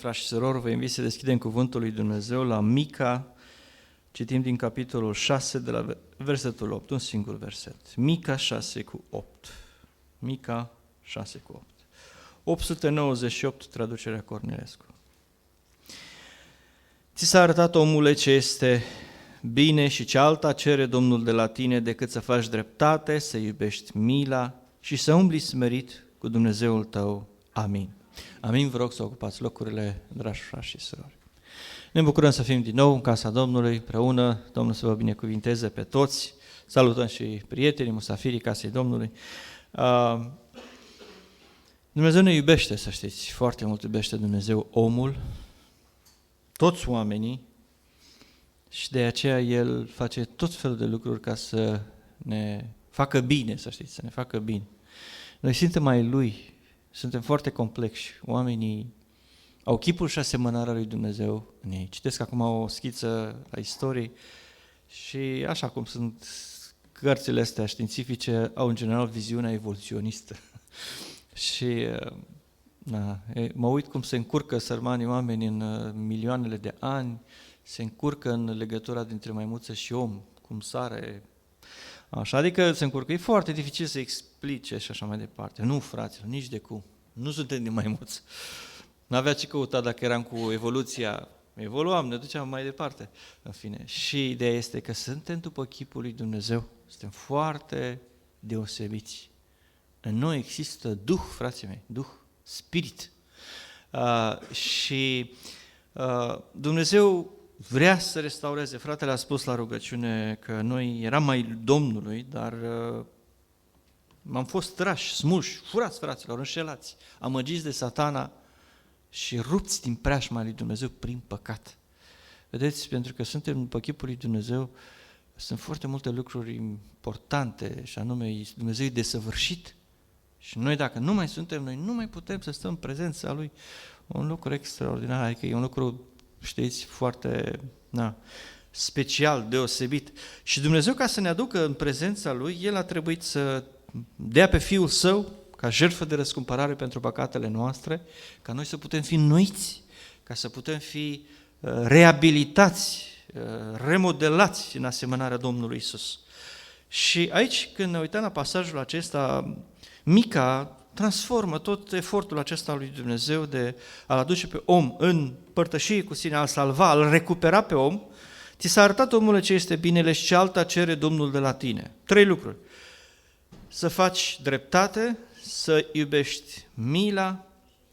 Frați și surori, vă invit să deschidem Cuvântul lui Dumnezeu la Mica, citim din capitolul 6, de la versetul 8, un singur verset. Mica 6:8. Mica 6:8. 898, traducerea Cornilescu. Ți s-a arătat, omule, ce este bine și ce alta cere Domnul de la tine decât să faci dreptate, să iubești mila și să umbli smerit cu Dumnezeul tău. Amin. Amin, vă rog să ocupați locurile, dragi frați și surori. Ne bucurăm să fim din nou în casa Domnului, împreună, Domnul să vă binecuvinteze pe toți, salutăm și prietenii, musafirii casei Domnului. Dumnezeu ne iubește, să știți, foarte mult iubește Dumnezeu omul, toți oamenii, și de aceea El face tot felul de lucruri ca să ne facă bine, să știți, să ne facă bine. Noi suntem ai Lui, suntem foarte complexi, oamenii au chipul și asemănarea lui Dumnezeu în ei. Citesc acum o schiță a istoriei și așa cum sunt cărțile astea științifice, au în general viziunea evoluționistă. Și mă uit cum se încurcă sărmanii oameni în milioanele de ani, se încurcă în legătura dintre maimuță și om, cum sare. Așa, adică se încurcă. E foarte dificil să explice și așa mai departe. Nu, fraților, nici de cum. Nu suntem din maimuță. N-avea ce căuta dacă eram cu evoluția. Evoluam, ne duceam mai departe. În fine. Și ideea este că suntem după chipul lui Dumnezeu. Suntem foarte deosebiți. În noi există Duh, frații mei, Duh, Spirit. Dumnezeu vrea să restaureze. Fratele a spus la rugăciune că noi eram mai Domnului, dar am fost trași, smulși, furați, fraților, înșelați, amăgiți de Satana și rupți din preajma lui Dumnezeu prin păcat. Vedeți, pentru că suntem după chipul lui Dumnezeu, sunt foarte multe lucruri importante, și anume Dumnezeu e desăvârșit și noi, dacă nu mai suntem, noi nu mai putem să stăm în prezența Lui. Un lucru extraordinar, adică e un lucru, știți, foarte special, deosebit. Și Dumnezeu, ca să ne aducă în prezența Lui, El a trebuit să dea pe Fiul Său ca jertfă de răscumpărare pentru păcatele noastre, ca noi să putem fi înnoiți, ca să putem fi reabilitați, remodelați în asemănarea Domnului Isus. Și aici, când ne uităm la pasajul acesta, Mica transformă tot efortul acesta al lui Dumnezeu de a-l aduce pe om în părtășie cu sine, a-l salva, a-l recupera pe om. Ți s-a arătat, omule, ce este binele și ce alta cere Domnul de la tine. 3 lucruri. Să faci dreptate, să iubești mila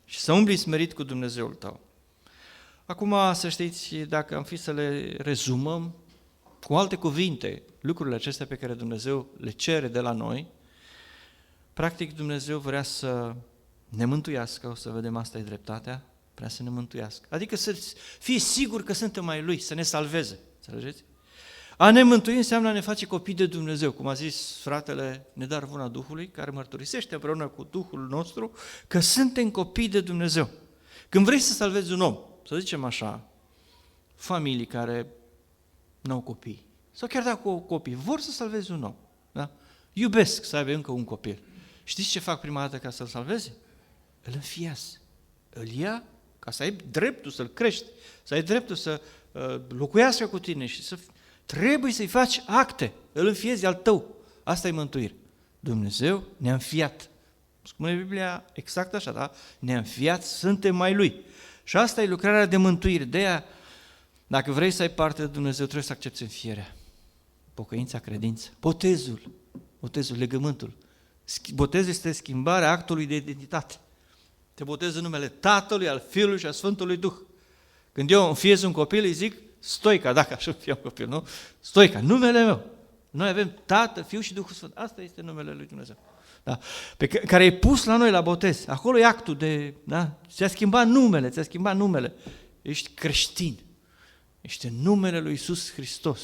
și să umbli smerit cu Dumnezeul tău. Acum, să știți, dacă am fi să le rezumăm, cu alte cuvinte, lucrurile acestea pe care Dumnezeu le cere de la noi, practic Dumnezeu vrea să ne mântuiască, o să vedem, asta e dreptatea, vrea să ne mântuiască. Adică să fie sigur că suntem ai Lui, să ne salveze, înțelegeți? A ne mântui înseamnă a ne face copii de Dumnezeu, cum a zis fratele Nedar Vuna Duhului, care mărturisește împreună cu Duhul nostru că suntem copii de Dumnezeu. Când vrei să salvezi un om, să zicem așa, familii care nu au copii, sau chiar dacă au copii, vor să salvezi un om, da? Iubesc să aibă încă un copil. Știți ce fac prima dată ca să-l salveze? Îl înfiază. Îl ia ca să ai dreptul să-l crești, să ai dreptul să locuiască cu tine și trebuie să-i faci acte. Îl înfiezi al tău. Asta e mântuire. Dumnezeu ne-a înfiat. Spune Biblia exact așa, da? Ne-a înfiat, suntem mai Lui. Și asta e lucrarea de mântuire. De aia, dacă vrei să ai parte de Dumnezeu, trebuie să accepți înfierea. Pocăința, credință, botezul, legământul. Botezul este schimbarea actului de identitate. Te botezi în numele Tatălui, al Fiului și al Sfântului Duh. Când eu înfiez un copil, îi zic Stoica, dacă aș fi un copil, nu? Stoica, numele meu. Noi avem Tată, Fiul și Duhul Sfânt. Asta este numele lui Dumnezeu. Da? Pe care e pus la noi la botez. Acolo e actul de, da? Ți-a schimbat numele. Ești creștin. Ești în numele lui Iisus Hristos,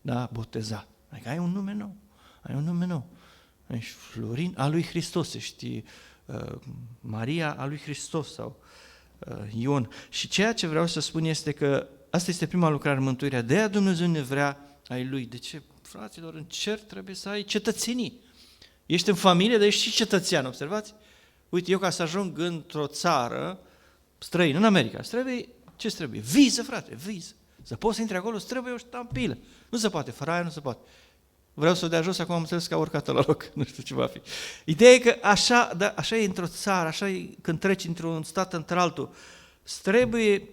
da? Botezat. Adică ai un nume nou. Ești Florin al lui Hristos, ești Maria a lui Hristos sau Ion. Și ceea ce vreau să spun este că asta este prima lucrare, mântuirea. De aia Dumnezeu ne vrea ai Lui. De ce? Fraților, în cer trebuie să ai cetățenii. Ești în familie, dar ești și cetățean, observați? Uite, eu ca să ajung într-o țară, străin în America, ce trebuie? Viză, frate, viză. Să poți să intri acolo, îți trebuie o ștampilă. Nu se poate, fără aia nu se poate. Vreau să o dea jos, acum am înțeles că a urcat la loc, nu știu ce va fi. Ideea e că așa e într-o țară, așa e când treci într-un stat într-altul. Îți trebuie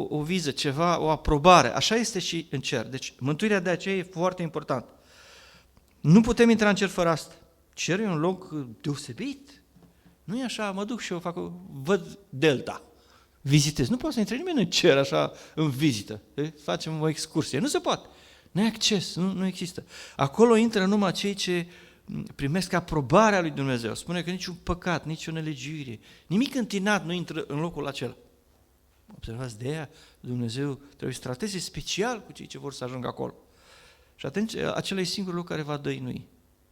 o viză, ceva, o aprobare. Așa este și în cer. Deci mântuirea de aceea e foarte importantă. Nu putem intra în cer fără asta. Cerul e un loc deosebit. Nu e așa, mă duc și eu văd Delta, vizitez. Nu poate să intre nimeni în cer așa, în vizită. Facem o excursie. Nu se poate. Nu ai acces, nu există. Acolo intră numai cei ce primesc aprobarea lui Dumnezeu. Spune că niciun păcat, nici o nelegiuire, nimic întinat nu intră în locul acela. Observați, de aia Dumnezeu trebuie să trateze special cu cei ce vor să ajungă acolo. Și atunci acela e singurul lucru care va dăinui.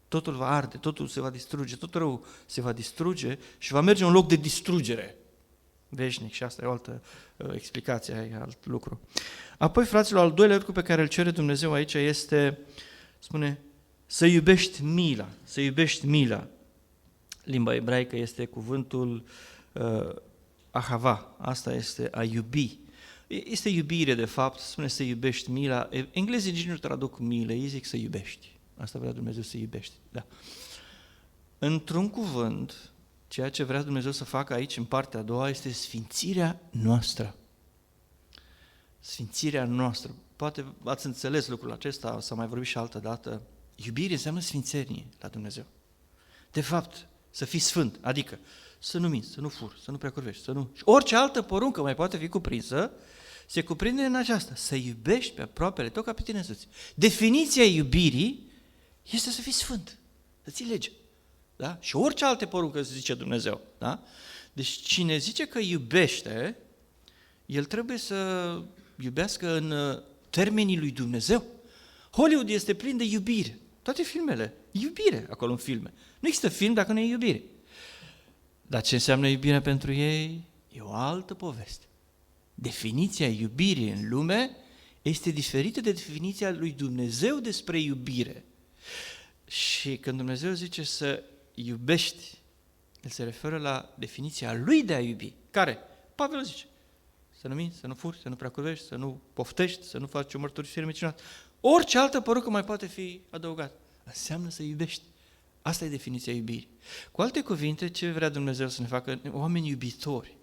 Totul va arde, totul se va distruge, tot rău se va distruge și va merge în loc de distrugere veșnic. Și asta e o altă explicație, e alt lucru. Apoi, fraților, al doilea lucru pe care îl cere Dumnezeu aici este, spune, să iubești mila, să iubești mila. Limba ebraică este cuvântul ahava, asta este a iubi. Este iubire, de fapt, spune să iubești mila. Englezii nici nu traduc milă, ei zic să iubești. Asta vrea Dumnezeu să iubești. Da. Într-un cuvânt, ceea ce vrea Dumnezeu să facă aici, în partea a doua, este sfințirea noastră. Sfințirea noastră. Poate ați înțeles lucrul acesta, s-a mai vorbit și altă dată. Iubire înseamnă sfințenie la Dumnezeu. De fapt, să fii sfânt, adică să nu minți, să nu furi, să nu preacurvești, să nu... Și orice altă poruncă mai poate fi cuprinsă, se cuprinde în aceasta, să iubești pe aproapele tău ca pe tine însuți. Definiția iubirii este să fii sfânt, să ții lege. Da? Și orice alte poruncă zice Dumnezeu. Da? Deci cine zice că iubește, el trebuie să iubească în termenii lui Dumnezeu. Hollywood este plin de iubire. Toate filmele, iubire acolo în filme. Nu există film dacă nu e iubire. Dar ce înseamnă iubirea pentru ei? E o altă poveste. Definiția iubirii în lume este diferită de definiția lui Dumnezeu despre iubire. Și când Dumnezeu zice să iubești, el se referă la definiția lui de a iubi. Care? Pavel zice, să nu minți, să nu furi, să nu preacurvești, să nu poftești, să nu faci o mărturisire mincinoasă. Orice altă poruncă mai poate fi adăugată. Înseamnă să iubești. Asta e definiția iubirii. Cu alte cuvinte, ce vrea Dumnezeu să ne facă? Oameni iubitori.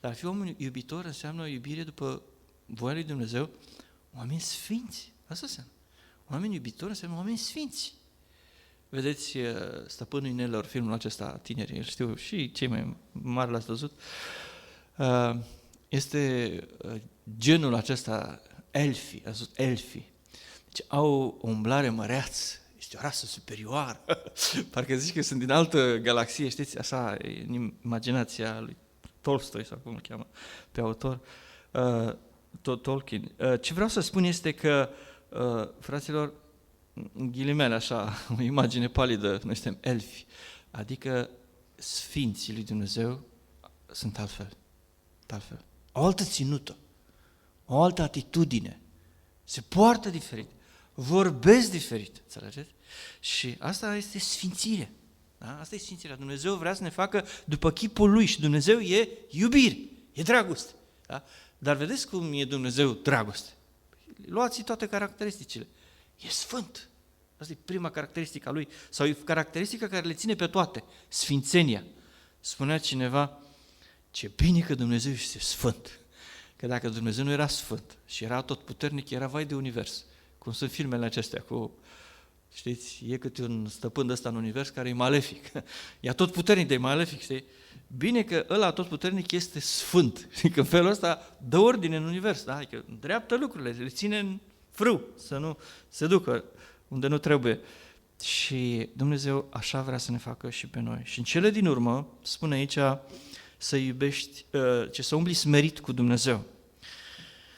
Dar a fi oameni iubitori înseamnă o iubire după voia lui Dumnezeu, oameni sfinți. Asta înseamnă. Oameni iubitori înseamnă oameni sfinți. Vedeți Stăpânul Inelor, filmul acesta tineri, îl știu și cei mai mari l-ați văzut. Este genul acesta elfi, ați văzut elfi. Deci au o umblare măreață, este o rasă superioară. Parcă zici că sunt din altă galaxie, știți, așa, în imaginația lui Tolstoi, sau cum îl cheamă pe autor, Tolkien. Ce vreau să spun este că, fraților, în ghilimele așa, o imagine palidă, noi suntem elfi, adică sfinții lui Dumnezeu sunt altfel. O altă ținută, o altă atitudine, se poartă diferit, vorbesc diferit, înțelegeți? Și asta este sfințire. Da? Asta e sfințirea. Dumnezeu vrea să ne facă după chipul Lui și Dumnezeu e iubire, e dragoste. Da? Dar vedeți cum e Dumnezeu dragoste. Luați toate caracteristicile. E sfânt. Asta e prima caracteristică a Lui, sau e caracteristica care le ține pe toate, sfințenia. Spunea cineva, ce bine că Dumnezeu este sfânt. Că dacă Dumnezeu nu era sfânt și era atotputernic, era vai de univers. Cum sunt filmele acestea cu, știți, e câte un stăpân ăsta în univers care e malefic. E atotputernic, dar e malefic, știi? Bine că ăla atotputernic este sfânt. Și că în felul ăsta dă ordine în univers, da? Adică îndreaptă lucrurile, le ține în frâu, să nu se ducă unde nu trebuie. Și Dumnezeu așa vrea să ne facă și pe noi. Și în cele din urmă, spune aici, să iubești, să umbli smerit cu Dumnezeu.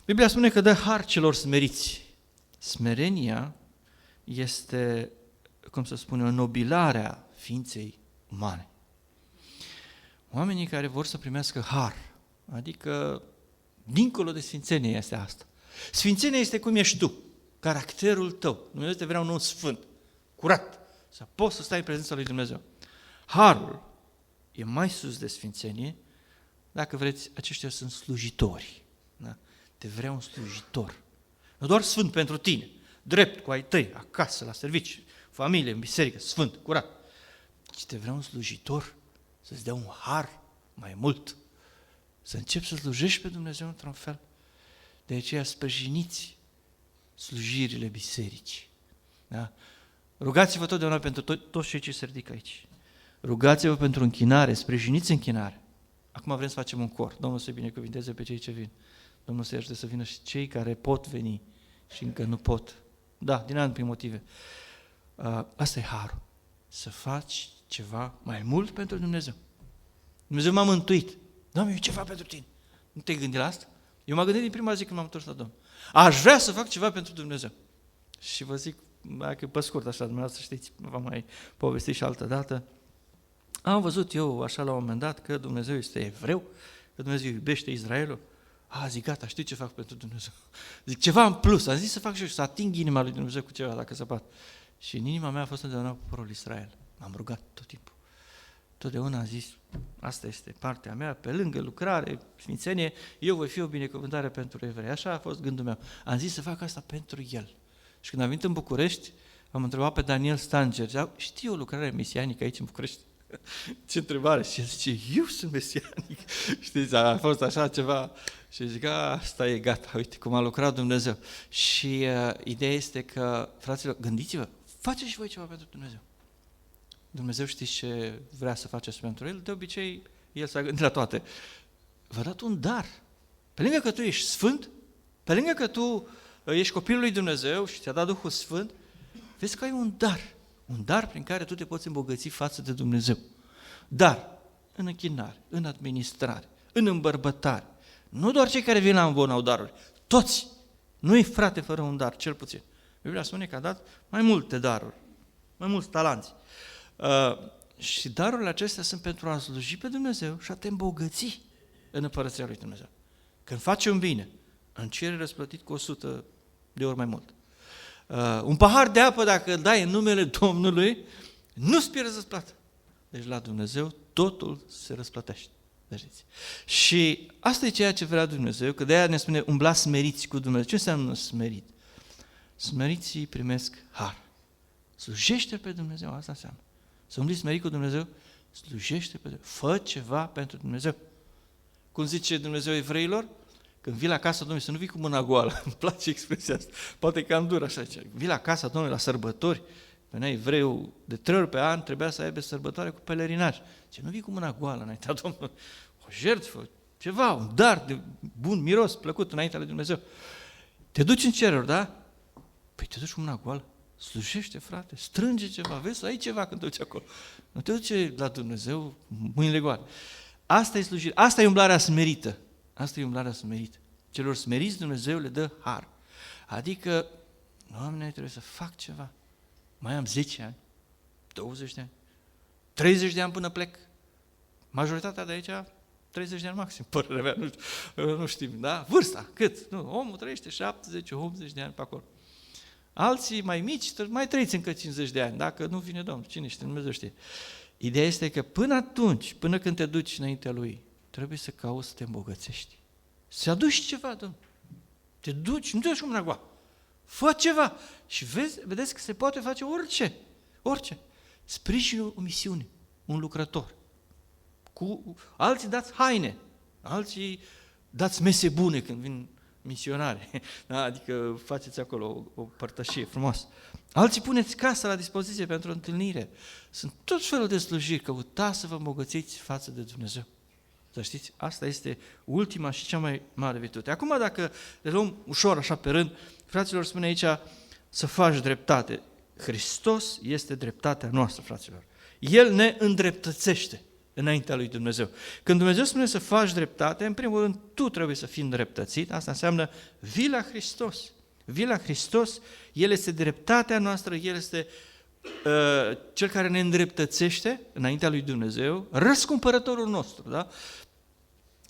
Biblia spune că dă har celor smeriți. Smerenia este, cum să spune, înnobilarea ființei umane. Oamenii care vor să primească har, adică dincolo de sfințenie este asta. Sfințenia este cum ești tu, caracterul tău. Dumnezeu te vrea un om sfânt, curat, să poți să stai în prezența lui Dumnezeu. Harul e mai sus de sfințenie, dacă vreți, aceștia sunt slujitori. Da? Te vrea un slujitor. Nu doar sfânt pentru tine, drept cu ai tăi, acasă, la servici, familie, în biserică, sfânt, curat. Ci te vrea un slujitor să-ți dea un har mai mult. Să începi să slujești pe Dumnezeu într-un fel. De aceea sprijiniți slujirile bisericii. Da? Rugați-vă totdeauna pentru toți cei ce se ridică aici. Rugați-vă pentru închinare, sprijiniți închinare. Acum vrem să facem un cor. Domnul să binecuvinteze pe cei ce vin. Domnul să ajute să vină și cei care pot veni și încă nu pot. Da, din anumite motive. Asta e harul. Să faci ceva mai mult pentru Dumnezeu. Dumnezeu m-a mântuit. Doamne, eu ceva pentru tine. Nu te-ai gândit la asta? Eu m-am gândit din prima zi când m-am întors la Domnul. Aș vrea să fac ceva pentru Dumnezeu. Și vă zic, dacă pe scurt așa, dumneavoastră știți, v-am mai povestit și altă dată, am văzut eu așa la un moment dat că Dumnezeu este evreu, că Dumnezeu iubește Israelul. Zic, gata, știu ce fac pentru Dumnezeu. Zic, ceva în plus, am zis să fac și eu, să ating inima lui Dumnezeu cu ceva, dacă se poate. Și în inima mea a fost întotdeauna poporul Israel. M-am rugat tot timpul. Totdeauna am zis, asta este partea mea, pe lângă lucrare, sfințenie, eu voi fi o binecuvântare pentru evrei. Așa a fost gândul meu. Am zis să fac asta pentru el. Și când am venit în București, am întrebat pe Daniel Stanger, știi o lucrare mesianică aici în București? Ce întrebare! Și el zice, eu sunt mesianic. Știți, a fost așa ceva. Și zic, asta e gata, uite cum a lucrat Dumnezeu. Și ideea este că, fraților, gândiți-vă, faceți și voi ceva pentru Dumnezeu. Dumnezeu știți ce vrea să faceți pentru El? De obicei, El s-a gândit la toate. V-a dat un dar. Pe lângă că tu ești sfânt, pe lângă că tu ești copilul lui Dumnezeu și ți-a dat Duhul Sfânt, vezi că ai un dar prin care tu te poți îmbogăți față de Dumnezeu. Dar în închinare, în administrare, în îmbărbătare, nu doar cei care vin la învon au daruri, toți. Nu-i frate fără un dar, cel puțin. Biblia spune că a dat mai multe daruri, mai mulți talanți. Și darurile acestea sunt pentru a sluji pe Dumnezeu și a te îmbogăți în împărăția lui Dumnezeu. Când faci un bine, în cer e răsplătit cu 100 de ori mai mult. Un pahar de apă, dacă îl dai în numele Domnului, nu-ți pierzi răsplată. Deci la Dumnezeu totul se răsplătește. Vedeți? Și asta e ceea ce vrea Dumnezeu, că de-aia ne spune umblați smeriți cu Dumnezeu. Ce înseamnă smerit? Smeriții primesc har. Slujește pe Dumnezeu, asta înseamnă. Să umbli smerit cu Dumnezeu, slujește pe Dumnezeu. Fă ceva pentru Dumnezeu. Cum zice Dumnezeu evreilor? Când vii la casa Domnului, să nu vii cu mâna goală. Îmi place expresia asta. Poate că am dur așa. Vii la casa Domnului la sărbători, venea evreu de 3 ori pe an, trebuia să aibă sărbătoare cu pelerinaj. Ce nu vii cu mâna goală înaintea Domnului. O jertfă, ceva, un dar de bun miros, plăcut înaintea lui Dumnezeu. Te duci în ceruri, da? Păi te duci cu mâna goală. Slujește, frate, strânge ceva, vezi să ai ceva când te duci acolo. Nu te duce la Dumnezeu mâinile goale. Asta e slujire, asta e umblarea smerită. Asta e umblarea smerită. Celor smeriți Dumnezeu le dă har. Adică, Doamne, trebuie să fac ceva. Mai am 10 ani, 20 de ani, 30 de ani până plec. Majoritatea de aici, 30 de ani maxim, părerea mea, nu știm, da? Vârsta, cât? Nu, omul trăiește 70, 80 de ani pe acolo. Alții mai mici, mai trăiți încă 50 de ani, dacă nu vine Domnul, cine știe, Dumnezeu știe. Ideea este că până atunci, până când te duci înaintea Lui, trebuie să cauți să te îmbogățești. Să aduci ceva, Domnul. Te duci, nu te duci cu mâna goală. Fă ceva. Și vedeți că se poate face orice. Orice. Sprijină o misiune, un lucrător. Cu alții dați haine, alții dați mese bune când vin misionari, da? Adică faceți acolo o părtășie frumoasă. Alții puneți casa la dispoziție pentru o întâlnire. Sunt tot felul de slujiri, căutați să vă îmbogățiți față de Dumnezeu. Să știți, asta este ultima și cea mai mare virtute. Acum dacă le luăm ușor așa pe rând, fraților, spune aici să faci dreptate. Hristos este dreptatea noastră, fraților. El ne îndreptățește înaintea lui Dumnezeu. Când Dumnezeu spune să faci dreptate, în primul rând, tu trebuie să fii îndreptățit, asta înseamnă vii la Hristos. Vii la Hristos, El este dreptatea noastră, El este Cel care ne îndreptățește înaintea lui Dumnezeu, răscumpărătorul nostru, da?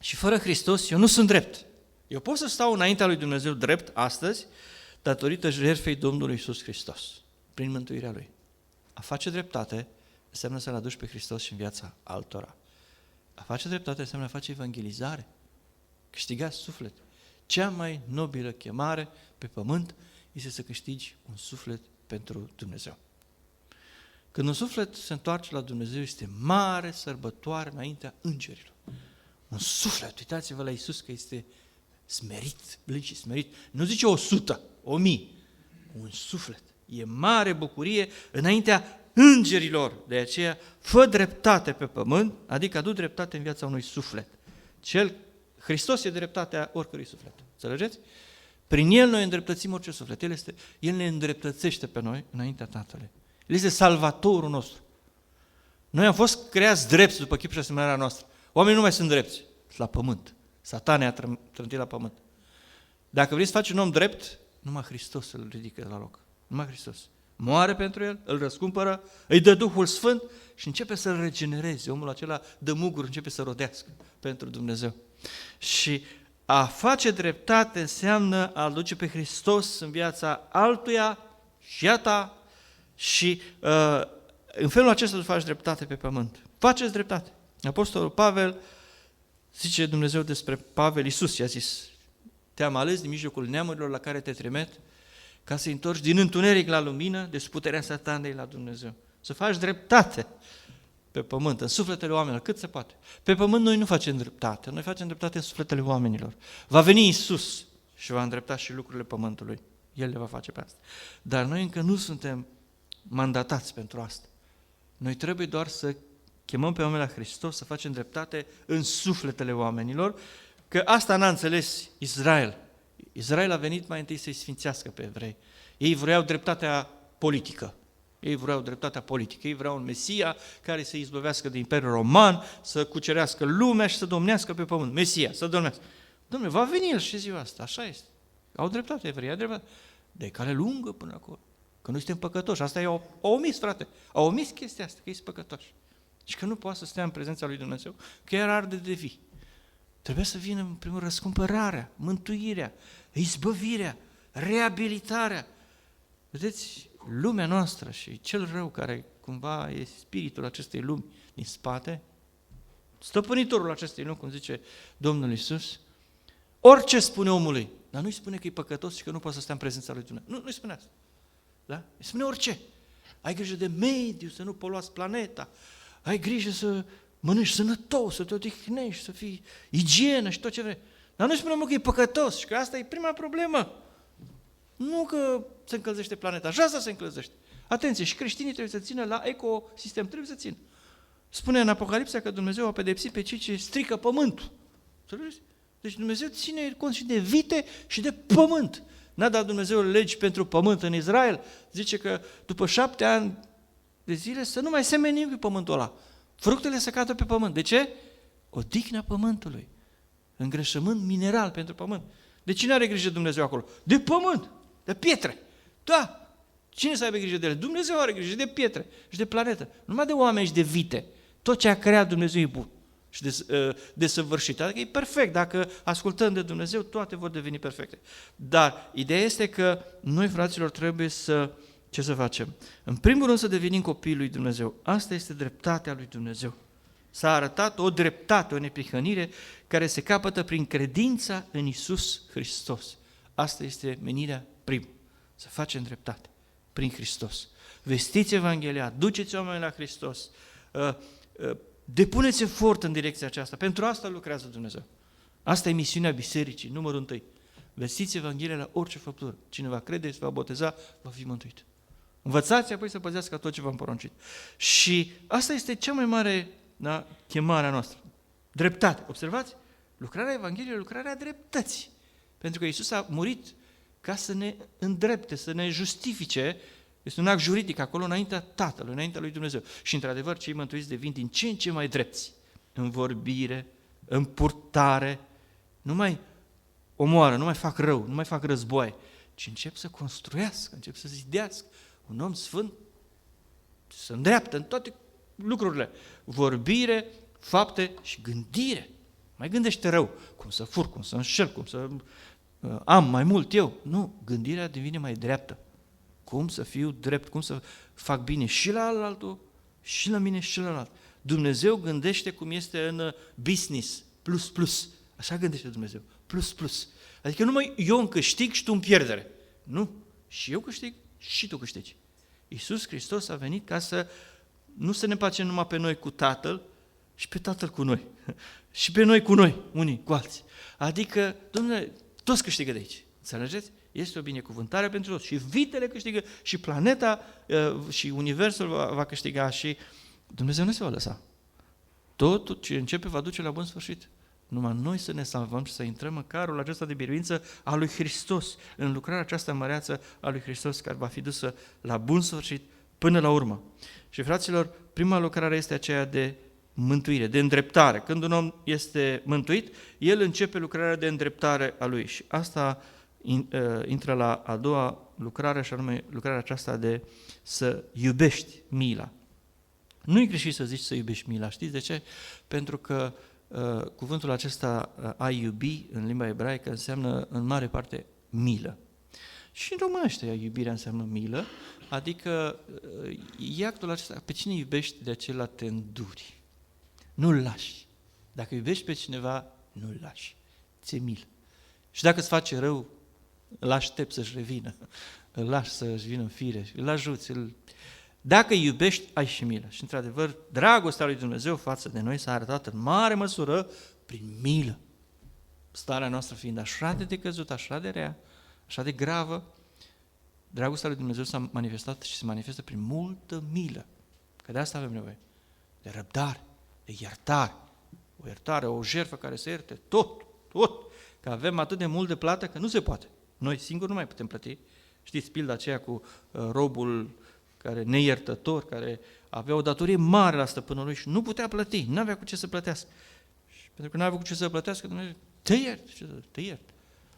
Și fără Hristos eu nu sunt drept. Eu pot să stau înaintea lui Dumnezeu drept astăzi, datorită jertfei Domnului Iisus Hristos, prin mântuirea Lui. A face dreptate înseamnă să-L aduci pe Hristos și în viața altora. A face dreptate înseamnă a face evangelizare. Câștigați suflet. Cea mai nobilă chemare pe pământ este să câștigi un suflet pentru Dumnezeu. Când un suflet se întoarce la Dumnezeu, este mare sărbătoare înaintea îngerilor. Un suflet, uitați-vă la Iisus că este smerit, blând și smerit. Nu zice 100, 1000. Un suflet. E mare bucurie înaintea îngerilor. De aceea, fă dreptate pe pământ, adică adu dreptate în viața unui suflet. Hristos e dreptatea oricărui suflet. Înțelegeți? Prin El noi îndreptățim orice suflet. El ne îndreptățește pe noi înaintea Tatălui. El este salvatorul nostru. Noi am fost creați drepți după chip și asemănarea noastră. Oamenii nu mai sunt drepți. La pământ. Satan ne-a trântit la pământ. Dacă vrei să faci un om drept, numai Hristos îl ridică la loc. Numai Hristos. Moare pentru el, îl răscumpără, îi dă Duhul Sfânt și începe să-l regenereze. Omul acela de muguri începe să rodească pentru Dumnezeu. Și a face dreptate înseamnă a duce pe Hristos în viața altuia și a ta și în felul acesta tu faci dreptate pe pământ. Faceți dreptate. Apostolul Pavel zice Dumnezeu despre Pavel, Iisus i-a zis: te-am ales din mijlocul neamurilor la care te trimit ca să-i întorci din întuneric la lumină, de sub puterea satanei la Dumnezeu. Să faci dreptate pe pământ, în sufletele oamenilor, cât se poate. Pe pământ noi nu facem dreptate, noi facem dreptate în sufletele oamenilor. Va veni Iisus și va îndrepta și lucrurile pământului. El le va face pe asta. Dar noi încă nu suntem mandatați pentru asta. Noi trebuie doar să chemăm pe oameni la Hristos, să facem dreptate în sufletele oamenilor, că asta n-a înțeles Israel. Israel a venit mai întâi să-i sfințească pe evrei. Ei vreau dreptatea politică. Ei vreau un Mesia care să izbăvească de Imperiul Roman, să cucerească lumea și să domnească pe pământ. Mesia, să domnească. Dom'le, va veni el și ziua asta, așa este. Au dreptate evrei, au dreptate. De cale lungă până acolo. Că noi suntem păcătoși. Asta au omis, frate. Au omis chestia asta, că ei sunt păcătoși. Și că nu poate să stea în prezența lui Dumnezeu, că el arde de vii. Trebuie să vină, în primul rând, răscumpărarea, mântuirea, izbăvirea, reabilitarea. Vedeți, lumea noastră și cel rău care cumva e spiritul acestei lumi din spate, stăpânitorul acestei lumi, cum zice Domnul Iisus, orice spune omului, dar nu-i spune că e păcătos și că nu poate să stea în prezența lui Dumnezeu. Nu-i spune asta. Da? Îi spune orice. Ai grijă de mediu, să nu poluați planeta, ai grijă să mănânci sănătos, să te odihnești, să fii igienă și tot ce vrei. Dar nu spunem că e păcătos și că asta e prima problemă. Nu că se încălzește planeta, așa se încălzește. Atenție, și creștinii trebuie să țină la ecosistem, trebuie să țină. Spune în Apocalipsa că Dumnezeu a pedepsit pe cei ce strică pământul. Înțelegeți? Deci Dumnezeu ține cont și de vite și de pământ. N-a dat Dumnezeu legi pentru pământ în Israel. Zice că după 7 ani de zile să nu mai semeni nimic pe pământul ăla. Fructele să cadă pe pământ. De ce? Odihna pământului. Îngrășământ mineral pentru pământ. De cine are grijă Dumnezeu acolo? De pământ, de pietre. Da. Cine să aibă grijă de ele? Dumnezeu are grijă de pietre și de planetă. Numai de oameni și de vite. Tot ce a creat Dumnezeu e bun și desăvârșit. Adică e perfect. Dacă ascultăm de Dumnezeu, toate vor deveni perfecte. Dar ideea este că noi, fraților, trebuie ce să facem? În primul rând să devenim copiii lui Dumnezeu. Asta este dreptatea lui Dumnezeu. S-a arătat o dreptate, o neprihănire care se capătă prin credința în Iisus Hristos. Asta este menirea primă. Să facem dreptate prin Hristos. Vestiți Evanghelia, duceți oamenii la Hristos, depuneți efort în direcția aceasta. Pentru asta lucrează Dumnezeu. Asta e misiunea bisericii, numărul 1. Vestiți Evanghelia la orice făptură. Cine va crede, se va boteza, va fi mântuit. Învățați apoi să păzească tot ce v-am poruncit. Și asta este cea mai mare chemarea noastră. Dreptate. Observați? Lucrarea Evangheliei, lucrarea dreptății. Pentru că Iisus a murit ca să ne îndrepte, să ne justifice. Este un act juridic acolo înaintea Tatălui, înaintea lui Dumnezeu. Și într-adevăr, cei mântuiți devin din ce în ce mai drepți. În vorbire, în purtare, nu mai omoară, nu mai fac rău, nu mai fac război, ci încep să construiască, încep să zidească. Un om sfânt se îndreaptă în toate lucrurile. Vorbire, fapte și gândire. Mai gândește rău. Cum să fur, cum să înșel, cum să am mai mult eu. Nu, gândirea devine mai dreaptă. Cum să fiu drept, cum să fac bine și la altul, și la mine, și la alt. Dumnezeu gândește cum este în business, plus, plus. Așa gândește Dumnezeu, plus, plus. Adică numai eu în câștig și tu în pierdere. Nu, și eu câștig și tu câștigi. Iisus Hristos a venit ca să nu să ne facem numai pe noi cu Tatăl și pe Tatăl cu noi. Și pe noi cu noi, unii cu alții. Adică, Domnule, toți câștigă de aici. Înțelegeți? Este o binecuvântare pentru toți. Și vitele câștigă, și planeta și universul va câștiga și Dumnezeu nu se va lăsa. Totul ce începe va duce la bun sfârșit. Numai noi să ne salvăm și să intrăm în carul acesta de biruință a lui Hristos, în lucrarea aceasta măreață a lui Hristos, care va fi dusă la bun sfârșit până la urmă. Și fraților, prima lucrare este aceea de mântuire, de îndreptare. Când un om este mântuit, el începe lucrarea de îndreptare a lui. Și asta intră la a doua lucrare, și anume lucrarea aceasta de să iubești mila. Nu e greșit să zici să iubești mila, știți de ce? Pentru că cuvântul acesta a iubi în limba ebraică înseamnă în mare parte milă. Și în românește iubirea înseamnă milă, adică e actul acesta, pe cine iubești de acela te înduri, nu-l lași. Dacă iubești pe cineva, nu-l lași, ți-e milă. Și dacă îți face rău, îl aștepți să-și revină, îl lași să-și vină în fire, îl ajuți, Dacă iubești, ai și milă. Și într-adevăr, dragostea lui Dumnezeu față de noi s-a arătat în mare măsură prin milă. Starea noastră fiind așa de decăzută, așa de rea, așa de gravă, dragostea lui Dumnezeu s-a manifestat și se manifestă prin multă milă. Că de asta avem nevoie. De răbdare, de iertare. O iertare, o jertfă care să ierte tot. Că avem atât de mult de plată că nu se poate. Noi singuri nu mai putem plăti. Știți pilda aceea cu robul care neiertător, care avea o datorie mare la stăpânul lui și nu putea plăti, nu avea cu ce să plătească. Și pentru că nu avea cu ce să plătească, Dumnezeu, te iert.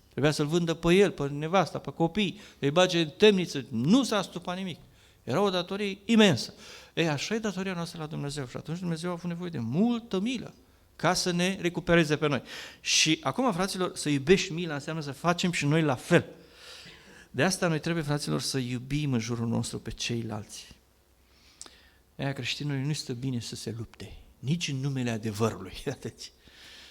Trebuia să-l vândă pe el, pe nevasta, pe copii, îi bage în temniță, nu s-a stupat nimic. Era o datorie imensă. Ei, așa e datoria noastră la Dumnezeu și atunci Dumnezeu a avut nevoie de multă milă ca să ne recupereze pe noi. Și acum, fraților, să iubești mila înseamnă să facem și noi la fel. De asta noi trebuie, fraților, să iubim în jurul nostru pe ceilalți. Aia creștinului nu este bine să se lupte, nici în numele adevărului.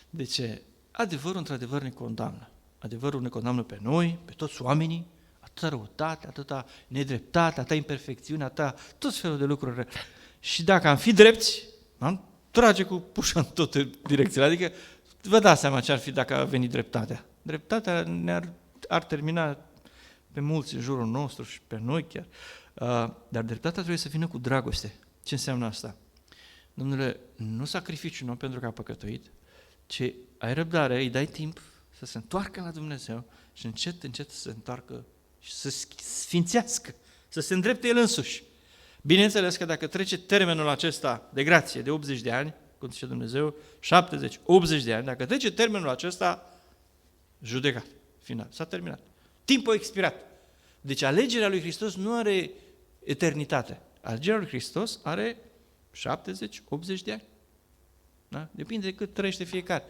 De ce? Adevărul, într-adevăr, ne condamnă. Adevărul ne condamnă pe noi, pe toți oamenii, atâta răutate, atâta nedreptate, atâta imperfecțiune, atâta tot felul de lucruri. Și dacă am fi drepți, am trage cu pușa în toate direcțiile. Adică, vă dați seama ce ar fi dacă a venit dreptatea. Dreptatea ar termina pe mulți în jurul nostru și pe noi chiar. Dar dreptatea trebuie să vină cu dragoste. Ce înseamnă asta? Domnule, nu sacrifici un om pentru că a păcătuit, ci ai răbdare, îi dai timp să se întoarcă la Dumnezeu și încet, încet să se întoarcă și să sfințească, să se îndrepte el însuși. Bineînțeles că dacă trece termenul acesta de grație de 80 de ani, cum zice Dumnezeu, 70, 80 de ani, dacă trece termenul acesta, judecat, final, s-a terminat. Timpul a expirat. Deci alegerea lui Hristos nu are eternitate. Alegerea lui Hristos are 70, 80 de ani. Da? Depinde de cât trăiește fiecare.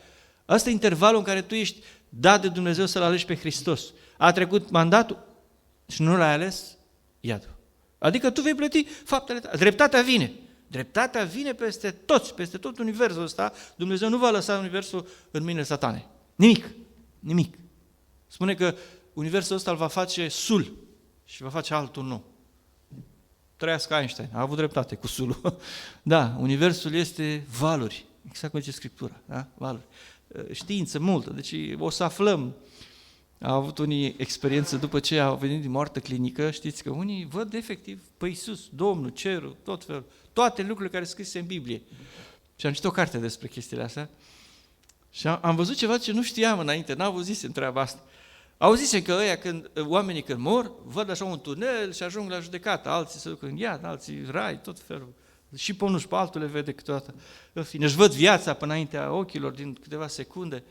Asta e intervalul în care tu ești dat de Dumnezeu să-L alegi pe Hristos. A trecut mandatul și nu l-ai ales, iadul. Adică tu vei plăti faptele tale. Dreptatea vine. Dreptatea vine peste toți, peste tot universul ăsta. Dumnezeu nu va lăsa universul în mâinile Satanei. Nimic. Spune că universul ăsta îl va face sul și va face altul nou. Trăiască Einstein, a avut dreptate cu sulul. Da, universul este valuri, exact cum zice Scriptura, da? Valuri. Știință multă, deci o să aflăm. Au avut unii experiență după ce au venit din moarte clinică, știți că unii văd efectiv pe Iisus, Domnul, cerul, tot felul, toate lucrurile care sunt scrise în Biblie. Și am citit o carte despre chestiile astea și am văzut ceva ce nu știam înainte, n-auzisem treaba asta. Auzisem că oamenii când mor, văd așa un tunel și ajung la judecată, alții se duc în iad, alții rai, tot felul. Și pe unul și pe altul le vede câteodată. În fine, își văd viața până înaintea ochilor din câteva secunde.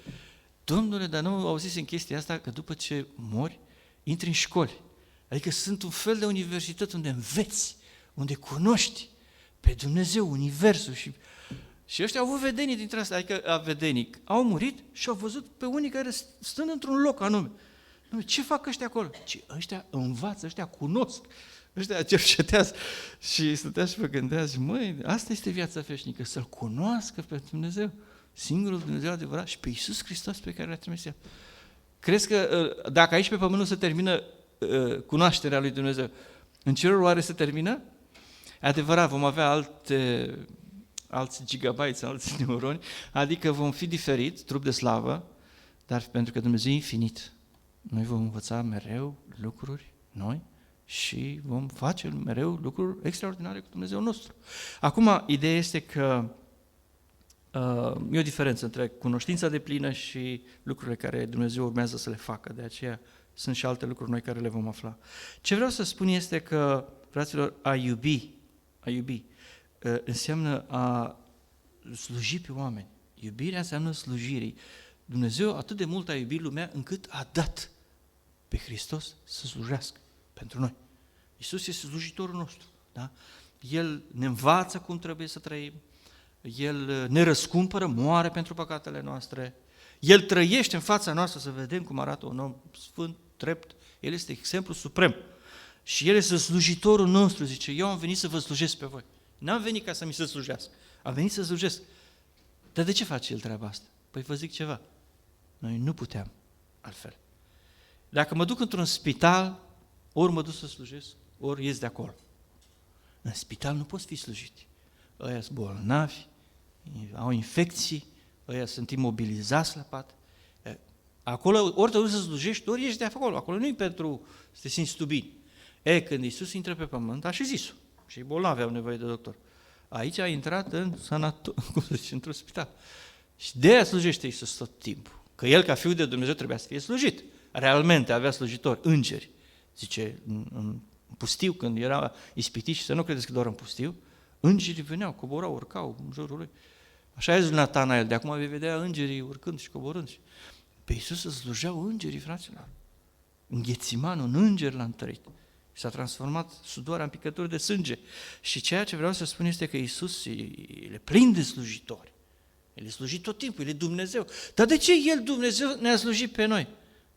Domnule, dar nu auzisem chestia asta că după ce mori, intri în școli. Adică sunt un fel de universități unde înveți, unde cunoști pe Dumnezeu, universul și ăștia au avut vedenii dintre astea, adică vedenii au murit și au văzut pe unii care stând într-un loc anume. Ce fac ăștia acolo? Ăștia învață, ăștia cunosc, Ăștia cercetează și stătea și vă gândeați, măi, asta este viața veșnică, să-L cunoască pe Dumnezeu, singurul Dumnezeu adevărat și pe Iisus Hristos pe care l-a trimis El. Crezi că dacă aici pe pământ nu se termină cunoașterea lui Dumnezeu, în cerul oare se termină? Adevărat, vom avea alți gigabytes, alți neuroni, adică vom fi diferit, trup de slavă, dar pentru că Dumnezeu e infinit, noi vom învăța mereu lucruri noi și vom face mereu lucruri extraordinare cu Dumnezeu nostru. Acum, ideea este că e o diferență între cunoștința deplină și lucrurile care Dumnezeu urmează să le facă, de aceea sunt și alte lucruri noi care le vom afla. Ce vreau să spun este că, fraților, a iubi înseamnă a sluji pe oameni. Iubirea înseamnă slujirii. Dumnezeu atât de mult a iubit lumea încât a dat pe Hristos să slujească pentru noi. Iisus este slujitorul nostru. Da? El ne învață cum trebuie să trăim, El ne răscumpără, moare pentru păcatele noastre, El trăiește în fața noastră să vedem cum arată un om sfânt, drept, El este exemplu suprem. Și El este slujitorul nostru, zice, eu am venit să vă slujesc pe voi. N-am venit ca să mi se slujească, am venit să slujesc. Dar de ce face El treaba asta? Păi vă zic ceva, noi nu puteam altfel. Dacă mă duc într-un spital, ori mă duc să slujesc, ori ies de acolo. În spital nu poți fi slujit. Ăia sunt bolnavi, au infecții, ăia sunt imobilizați la pat. Acolo ori te duci să slujești, ori ieși de acolo. Acolo nu e pentru să te simți tu bine. Când Iisus intră pe pământ, a și zis-o. Și bolnavi au nevoie de doctor. Aici a intrat într-un spital. Și de aia slujește Iisus tot timpul. Că El, ca Fiul de Dumnezeu, trebuia să fie slujit. Realmente avea slujitori, îngeri. Zice, în pustiu, când era ispitit, și să nu credeți că doar în pustiu, îngerii veneau, coborau, urcau în jurul lui. Așa a zis Natanael, de acum vei vedea îngerii urcând și coborând. Pe Iisus îți slujeau îngerii, fraților. În Ghețiman, un înger l-a întărit. S-a transformat sudoarea în picături de sânge. Și ceea ce vreau să spun este că Iisus e plin de slujitori. El e slujit tot timpul, El e Dumnezeu. Dar de ce El, Dumnezeu, ne-a slujit pe noi?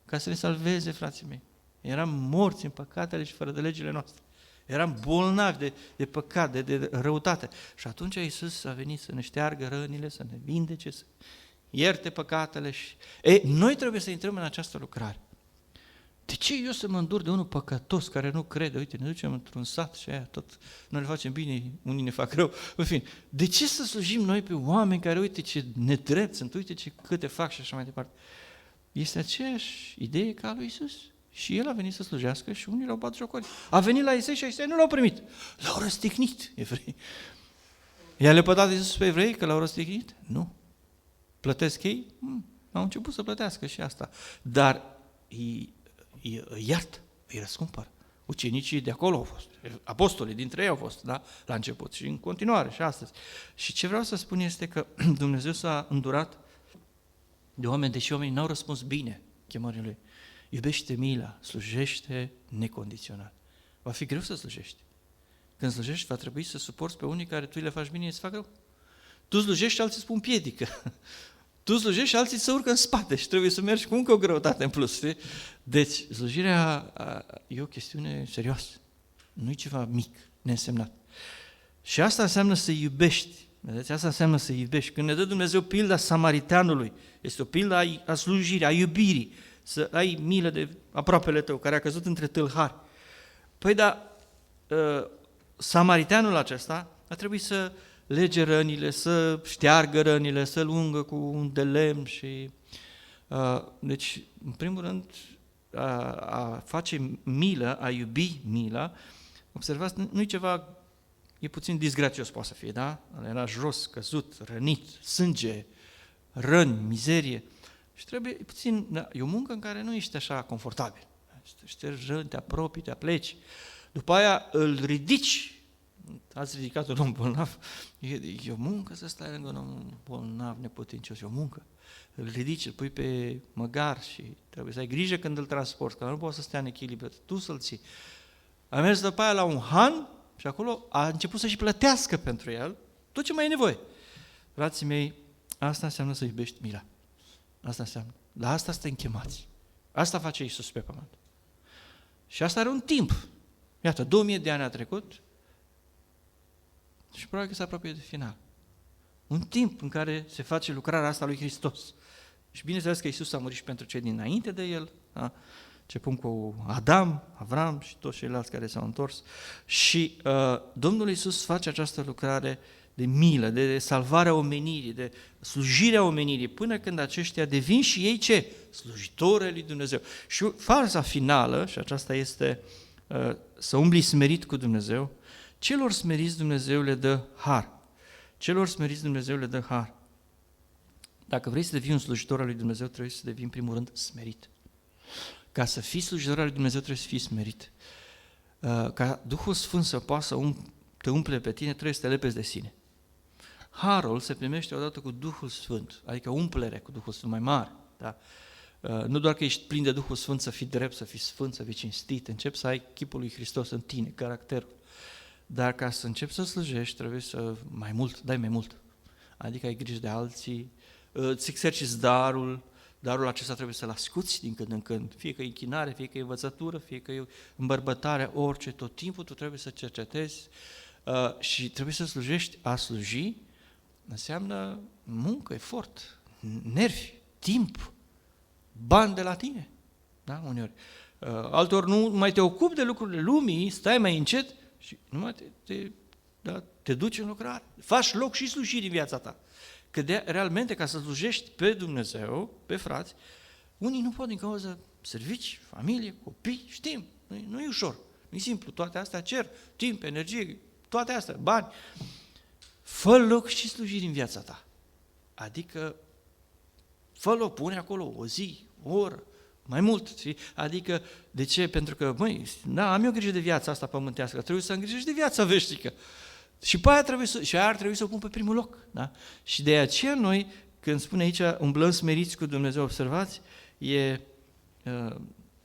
Ca să ne salveze, frații mei. Eram morți în păcatele și fără de legile noastre. Eram bolnavi de păcat, de răutate. Și atunci Iisus a venit să ne șteargă rănile, să ne vindece, să ierte păcatele. Noi trebuie să intrăm în această lucrare. De ce eu să mă îndur de unul păcătos care nu crede? Uite, ne ducem într-un sat și aia tot, noi le facem bine, unii ne fac rău. În fine, de ce să slujim noi pe oameni care, uite ce nedrept sunt, uite ce câte fac și așa mai departe? Este aceeași idee ca a lui Iisus. Și El a venit să slujească și unii l-au batjocori. A venit la Isai și Isai nu l-au primit. L-au răstignit evrei. I-a lepădat Iisus pe evrei că l-au răstignit? Nu. Plătesc ei? Au început să plătească și asta. Dar îi iartă, îi răscumpăr. Ucenicii de acolo au fost, apostolii dintre ei au fost, da? La început și în continuare și astăzi. Și ce vreau să spun este că Dumnezeu s-a îndurat de oameni, deși oamenii n-au răspuns bine chemării Lui. Iubește mila, slujește necondiționat. Va fi greu să slujești. Când slujești, va trebui să suporți pe unii care tu le faci bine, îți fac rău. Tu slujești și alții spun piedică. Tu slujești și alții se urcă în spate și trebuie să mergi cu încă o greutate în plus. Știi? Deci, slujirea e o chestiune serioasă. Nu e ceva mic, neînsemnat. Și asta înseamnă să iubești. Vedeți? Asta înseamnă să iubești. Când ne dă Dumnezeu pilda Samariteanului, este o pildă a slujirii, a iubirii, să ai milă de aproapele tău, care a căzut între tâlhari. Păi da, Samariteanul acesta a trebuit să lege rănile, să șteargă rănile, să-l ungă cu un de lemn și... deci, în primul rând, a face milă, a iubi mila, observați, nu e ceva, e puțin disgrațios poate să fie, da? Era jos, căzut, rănit, sânge, răni, mizerie. Și trebuie puțin, da, e o muncă în care nu ești așa confortabil. Ștergi răni, te apropii, te apleci. După aia îl ridici. Ați ridicat un om bolnav, e o muncă să stai lângă un om bolnav, neputincios, e o muncă. Îl ridici, îl pui pe măgar și trebuie să ai grijă când îl transporti, că nu poate să stea în echilibru, tu să-l ții. A mers după aia la un han și acolo a început să-și plătească pentru el tot ce mai e nevoie. Frații mei, asta înseamnă să iubești mila. Asta înseamnă. La asta suntem chemați. Asta face Iisus pe pământ. Și asta are un timp. Iată, 2000 de ani a trecut și probabil că se apropie de final. Un timp în care se face lucrarea asta lui Hristos. Și bineînțeles că Iisus a murit și pentru cei dinainte de El, da? Începând cu Adam, Avram și toți ceilalți care s-au întors. Și Domnul Iisus face această lucrare de milă, de salvarea omenirii, de slujirea omenirii, până când aceștia devin și ei ce? Slujitori ai lui Dumnezeu. Și faza finală, și aceasta este să umbli smerit cu Dumnezeu, celor smeriți Dumnezeu le dă har. Celor smeriți Dumnezeu le dă har. Dacă vrei să devii un slujitor al lui Dumnezeu, trebuie să devii în primul rând smerit. Ca să fii slujitor al lui Dumnezeu, trebuie să fii smerit. Ca Duhul Sfânt să poată să te umple pe tine, trebuie să te lepezi de sine. Harul se primește odată cu Duhul Sfânt, adică umplere cu Duhul Sfânt mai mare. Da? Nu doar că ești plin de Duhul Sfânt să fii drept, să fii sfânt, să fii cinstit, începi să ai chipul lui Hristos în tine, caracterul. Dar ca să începi să slujești, trebuie să dai mai mult. Adică ai grijă de alții, îți exerciți darul acesta trebuie să-l ascuți din când în când, fie că e închinare, fie că e învățătură, fie că e îmbărbătare, orice, tot timpul tu trebuie să cercetezi și trebuie să slujești. A sluji înseamnă muncă, efort, nervi, timp, bani de la tine, da, uneori. Alteori nu mai te ocupi de lucrurile lumii, stai mai încet și nu mai te duci în lucrare. Faci loc și slujirii în viața ta. Că realmente ca să slujești pe Dumnezeu, pe frați, unii nu pot din cauza servici, familie, copii, știm, nu e ușor, nu e simplu, toate astea cer timp, energie, toate astea, bani. Fă loc și slujiri în viața ta. Adică fă loc, pune acolo o zi, o oră, mai mult. Adică, de ce? Pentru că, am eu grijă de viața asta pământească, trebuie să am grijă și de viața veșnică. Și pe aia ar trebui să o pun pe primul loc. Da? Și de aceea noi, când spune aici, umblăm smeriți cu Dumnezeu, observați, e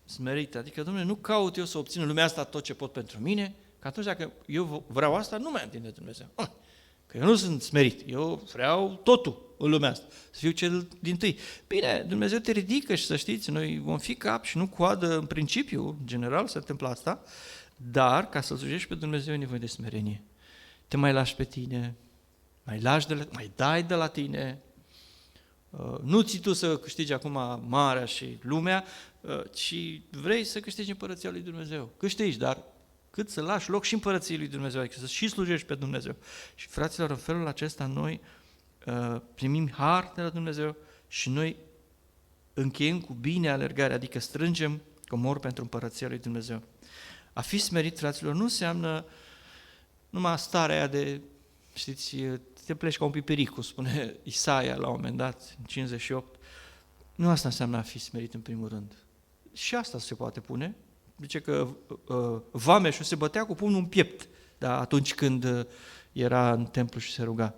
smerit. Adică, Dom'le, nu caut eu să obțin în lumea asta tot ce pot pentru mine, că atunci dacă eu vreau asta, nu mai întinde Dumnezeu. Că eu nu sunt smerit, eu vreau totul în lumea asta, să fiu cel dintâi. Bine, Dumnezeu te ridică și să știți, noi vom fi cap și nu coadă în principiu, în general se întâmplă asta, dar ca să slujești pe Dumnezeu e nevoie de smerenie. Te mai lași pe tine, mai dai de la tine, nu ții tu să câștigi acum marea și lumea, ci vrei să câștigi împărăția lui Dumnezeu. Câștigi, dar cât să lași loc și împărăției lui Dumnezeu, adică să și slujești pe Dumnezeu. Și fraților, în felul acesta noi primim har de la Dumnezeu și noi încheiem cu bine alergarea, adică strângem comor pentru împărăția lui Dumnezeu. A fi smerit, fraților, nu înseamnă numai starea aia de, știți, te pleci ca un pipericu, spune Isaia la un moment dat, în 58. Nu asta înseamnă a fi smerit în primul rând. Și asta se poate pune. Zice că vameșul se bătea cu pumnul în piept, da, atunci când era în templu și se ruga.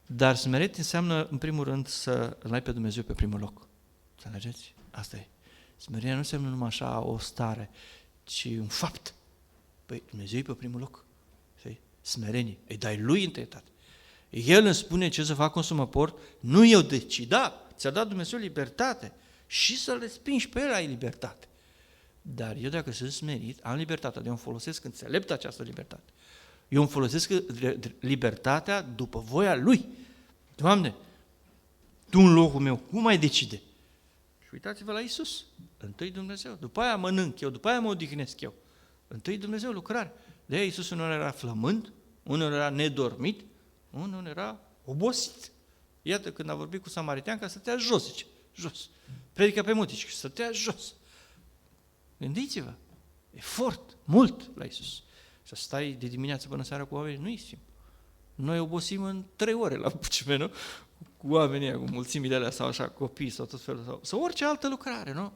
Dar smerit înseamnă, în primul rând, să-L ai pe Dumnezeu pe primul loc. Înțelegeți? Asta e. Smerirea nu înseamnă numai așa o stare, ci un fapt. Păi Dumnezeu e pe primul loc. Smerenie. Îi dai Lui întâietate. El îmi spune ce să fac, cum să mă port, nu eu decid. Da, ți-a dat Dumnezeu libertate și să-L respingi pe El ai libertate. Dar eu dacă sunt smerit, am libertatea de a-mi folosesc înțelept această libertate. Eu îmi folosesc libertatea după voia Lui. Doamne, Tu în locul meu, cum ai decide? Și uitați-vă la Iisus. Întâi Dumnezeu, după aia mănânc eu, după aia mă odihnesc eu. Întâi Dumnezeu, lucrare. De aia Iisus unul era flămând, unul era nedormit, unul era obosit. Iată când a vorbit cu samariteanca, stătea jos, zice, jos. Predică pe munte, stătea jos. Gândiți-vă, efort, mult la Iisus. Să stai de dimineață până seara cu oamenii, nu e simplu. Noi obosim în 3 ore la bucime, nu? Cu oamenii, cu mulțimile alea sau așa, copii sau tot felul, sau orice altă lucrare, nu?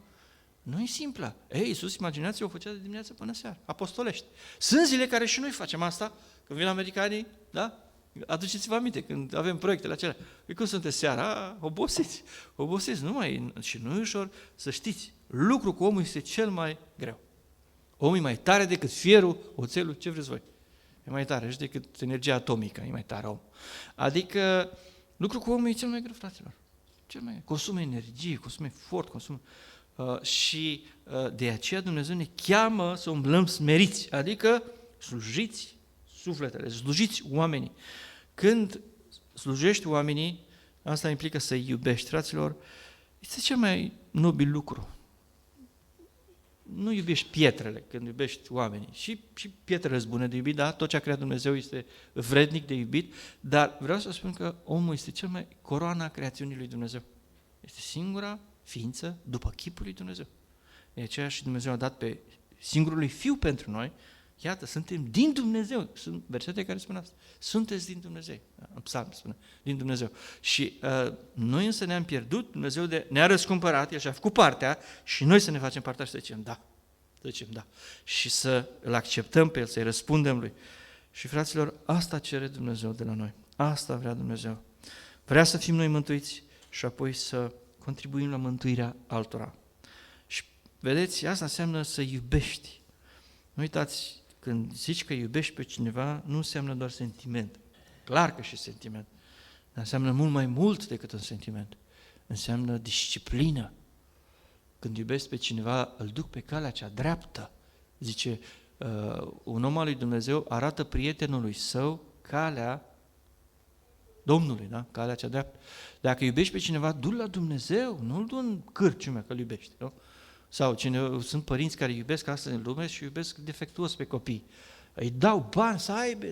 Nu e simplă. Iisus, imaginați-vă, o făcea de dimineață până seara, apostolești. Sunt zile care și noi facem asta, când vin americanii, da? Aduceți-vă aminte, când avem proiectele acelea. Cum sunteți seara? Obosiți, și nu e ușor să știți, lucru cu omul este cel mai greu. Omul e mai tare decât fierul, oțelul, ce vreți voi. E mai tare și decât energia atomică, e mai tare om. Adică, lucru cu omul e cel mai greu, fraților. Cel mai greu. Consumă energie, consumă efort, consumă Și de aceea Dumnezeu ne cheamă să umblăm smeriți, adică slujiți sufletele, slujiți oamenii. Când slujești oamenii, asta implică să-i iubești. Fraților, este cel mai nobil lucru. Nu iubești pietrele când iubești oamenii. Și pietrele sunt bune de iubit, da? Tot ce a creat Dumnezeu este vrednic de iubit, dar vreau să spun că omul este cel mai coroana creațiunii lui Dumnezeu. Este singura ființă după chipul lui Dumnezeu. De aceea și Dumnezeu a dat pe singurul lui Fiu pentru noi. Iată, suntem din Dumnezeu. Sunt versete care spun asta. Sunteți din Dumnezeu. În psalm spune, din Dumnezeu. Și noi însă ne-am pierdut, Dumnezeu ne-a răscumpărat, El și-a făcut partea și noi să ne facem partea și să zicem da. Să zicem da. Și să îl acceptăm pe El, să-i răspundem Lui. Și fraților, asta cere Dumnezeu de la noi. Asta vrea Dumnezeu. Vrea să fim noi mântuiți și apoi să contribuim la mântuirea altora. Și vedeți, asta înseamnă să iubești. Nu uitați, când zici că iubești pe cineva, nu înseamnă doar sentiment. Clar că și sentiment. Dar înseamnă mult mai mult decât un sentiment. Înseamnă disciplină. Când iubesc pe cineva, îl duc pe calea cea dreaptă. Zice, un om al lui Dumnezeu arată prietenului său calea Domnului, da? Calea cea dreaptă. Dacă iubești pe cineva, du-l la Dumnezeu, nu-l du în cârciume că-l iubești. Nu? Sau sunt părinți care iubesc astăzi în lume și iubesc defectuos pe copii. Îi dau bani să aibă,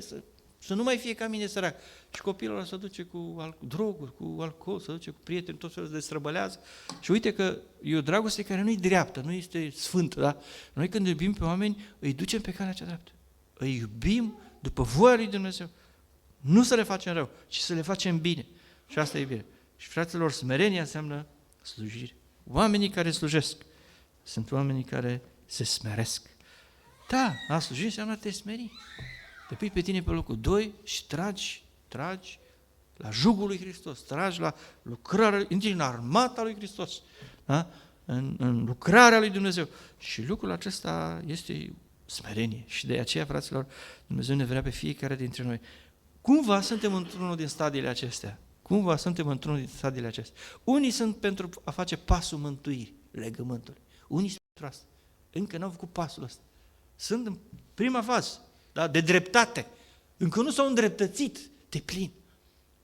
să nu mai fie ca mine sărac. Și copilul ăla se duce cu droguri, cu alcool, se duce cu prieteni, tot felul de străbălează. Și uite că e o dragoste care nu e dreaptă, nu este sfântă. Da? Noi când iubim pe oameni, îi ducem pe calea cea dreaptă. Îi iubim după voia lui Dumnezeu. Nu să le facem rău, ci să le facem bine. Și asta e bine. Și fraților, smerenia înseamnă slujire. Oamenii care slujesc sunt oamenii care se smeresc. Da, a sluji înseamnă a te smeri. Te pui pe tine pe locul 2 și tragi la jugul lui Hristos, tragi la lucrarea, intri în armata lui Hristos, da? În lucrarea lui Dumnezeu. Și lucrul acesta este smerenie. Și de aceea, fraților, Dumnezeu ne vrea pe fiecare dintre noi. Cumva suntem într-unul din stadiile acestea. Unii sunt pentru a face pasul mântuirii, legământului. Unii sunt pentru asta. Încă n-au făcut pasul ăsta. Sunt în prima fază, da, de dreptate. Încă nu s-au îndreptățit de plin.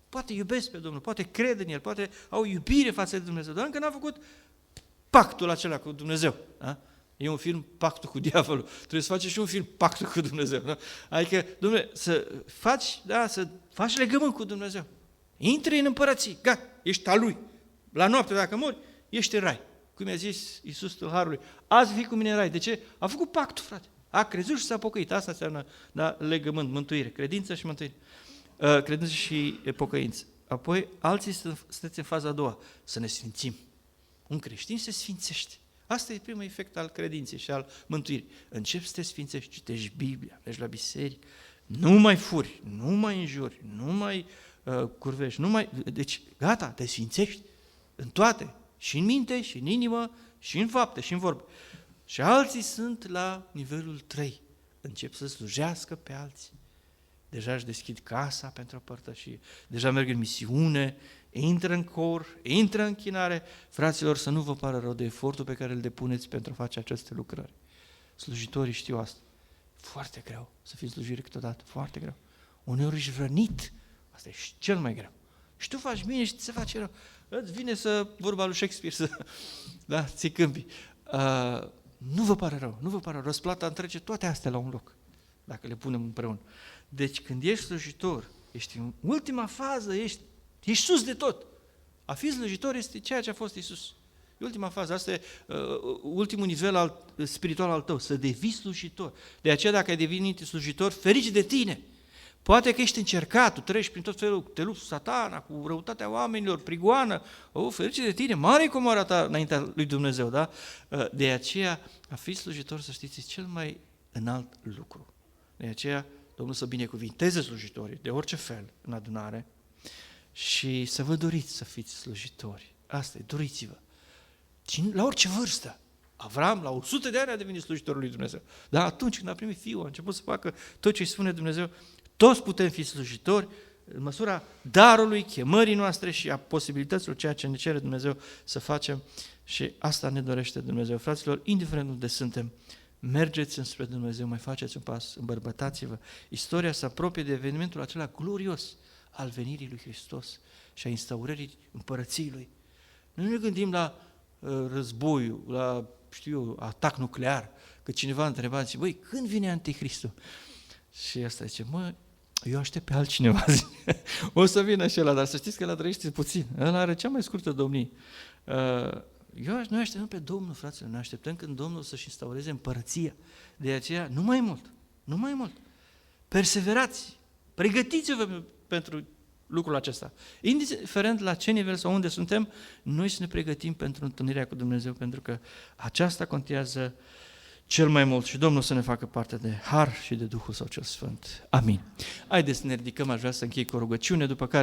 Poate iubesc pe Domnul, poate cred în El, poate au iubire față de Dumnezeu, dar încă n-au făcut pactul acela cu Dumnezeu. Da? E un film, Pactul cu Diavolul. Trebuie să faci și un film, Pactul cu Dumnezeu. Da? Adică, Dom'le, să faci legământ cu Dumnezeu. Intri în împărăție, gata, ești al Lui. La noapte, dacă mori, ești în rai. Cum i-a zis Iisus Tâlharului, azi fii cu mine în rai. De ce? A făcut pactul, frate. A crezut și s-a pocăit. Asta înseamnă legământ, mântuire, credință și mântuire. Credință și pocăință. Apoi, alții sunteți în faza a doua, să ne sfințim. Un creștin se sfințește. Asta e primul efect al credinței și al mântuirii. Începi să te sfințești, citești Biblia, mergi la biserică, nu mai furi, nu mai înjuri, nu mai curvești, deci gata, te sfințești în toate, și în minte, și în inimă, și în fapte, și în vorbe. Și alții sunt la nivelul 3, încep să slujească pe alții. Deja își deschid casa pentru o părtășie, deja merg în misiune, intră în cor, intră în închinare. Fraților, să nu vă pară rău de efortul pe care îl depuneți pentru a face aceste lucrări. Slujitorii știu asta. Foarte greu să fii slujire câteodată, foarte greu. Uneori ești rănit, asta e cel mai greu. Și tu faci bine și ți se face rău. Îți vine vorba lui Shakespeare, ți-i câmpi. Nu vă pare rău, răsplata întrece toate astea la un loc, dacă le punem împreună. Deci când ești slujitor, ești în ultima fază, ești sus de tot. A fi slujitor este ceea ce a fost Iisus. E ultima fază, asta e ultimul nivel spiritual al tău, să devii slujitor. De aceea dacă ai devenit slujitor, ferici de tine. Poate că ești încercat, tu treci prin tot felul, te lupți cu satana, cu răutatea oamenilor, prigoană, ferice de tine, mare-i comoara ta înaintea lui Dumnezeu, da? De aceea, a fi slujitor, să știți, e cel mai înalt lucru. De aceea, Domnul să binecuvinteze slujitorii, de orice fel, în adunare, și să vă doriți să fiți slujitori. Asta e, doriți-vă. Și la orice vârstă. Avram, la 100 de ani, a devenit slujitorul lui Dumnezeu. Dar atunci când a primit Fiul, a început să facă tot ce îi spune Dumnezeu. Toți putem fi slujitori în măsura darului, chemării noastre și a posibilităților, ceea ce ne cere Dumnezeu să facem Și asta ne dorește Dumnezeu. Fraților, indiferent unde suntem, mergeți înspre Dumnezeu, mai faceți un pas, îmbărbătați-vă. Istoria se apropie de evenimentul acela glorios al venirii lui Hristos și a instaurării împărăției Lui. Noi nu ne gândim la războiul, la, atac nuclear, că cineva întreba, zice, băi, când vine Anticristul? Și ăsta zice, eu aștept pe altcineva, o să vină și ăla, dar să știți că ăla trăiește puțin, ăla are cea mai scurtă domnie. Noi așteptăm pe Domnul, fraților, noi așteptăm când Domnul să-și instaureze împărăția. De aceea, nu mai mult. Perseverați, pregătiți-vă pentru lucrul acesta. Indiferent la ce nivel sau unde suntem, noi să ne pregătim pentru întâlnirea cu Dumnezeu, pentru că aceasta contează cel mai mult și Domnul să ne facă parte de har și de Duhul Său cel Sfânt. Amin. Haideți să ne ridicăm, aș vrea să închei cu o rugăciune, după care